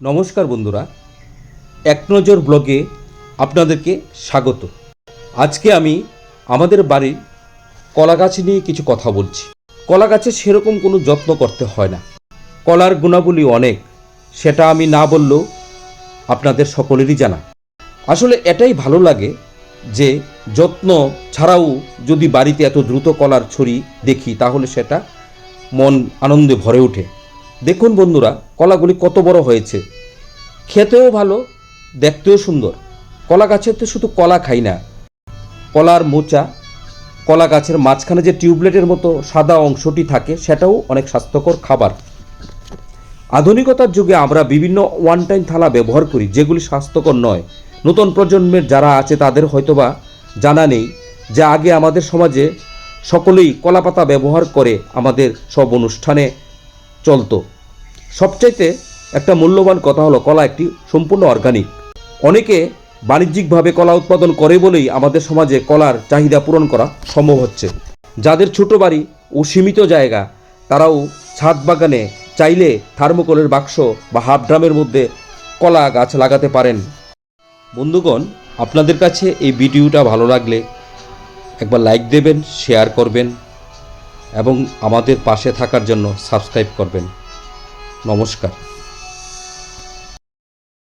নমস্কার বন্ধুরা, এক নজর ব্লগে আপনাদেরকে স্বাগত। আজকে আমি আমাদের বাড়ির কলা গাছ নিয়ে কিছু কথা বলছি। কলা গাছে সেরকম কোনো যত্ন করতে হয় না। কলার গুণাবলী অনেক, সেটা আমি না বললেও আপনাদের সকলেরই জানা। আসলে এটাই ভালো লাগে যে যত্ন ছাড়াও যদি বাড়িতে এত দ্রুত কলার ছড়ি দেখি তাহলে সেটা মন আনন্দে ভরে ওঠে। দেখুন বন্ধুরা, কলাগুলি কত বড় হয়েছে, খেতেও ভালো, দেখতেও সুন্দর। কলা গাছেতে শুধু কলা খাই না, কলার মোচা, কলা গাছের মাঝখানে যে টিউবলেটের মতো সাদা অংশটি থাকে সেটাও অনেক স্বাস্থ্যকর খাবার। আধুনিকতার যুগে আমরা বিভিন্ন ওয়ান টাইম থালা ব্যবহার করি যেগুলি স্বাস্থ্যকর নয়। নতুন প্রজন্মের যারা আছে তাদের হয়তোবা জানা নেই যে আগে আমাদের সমাজে সকলেই কলাপাতা ব্যবহার করে আমাদের সব অনুষ্ঠানে চলতো। সবচাইতে একটা মূল্যবান কথা হলো কলা একটি সম্পূর্ণ অর্গানিক। অনেকে বাণিজ্যিকভাবে কলা উৎপাদন করে বলেই আমাদের সমাজে কলার চাহিদা পূরণ করা সম্ভব হচ্ছে। যাদের ছোট বাড়ি ও সীমিত জায়গা তারাও ছাদ বাগানে চাইলে থার্মোকলের বাক্স বা হাফ ড্রামের মধ্যে কলা গাছ লাগাতে পারেন। বন্ধুগণ, আপনাদের কাছে এই ভিডিওটা ভালো লাগলে একবার লাইক দেবেন, শেয়ার করবেন এবং আমাদের পাশে থাকার জন্য সাবস্ক্রাইব করবেন। নমস্কার।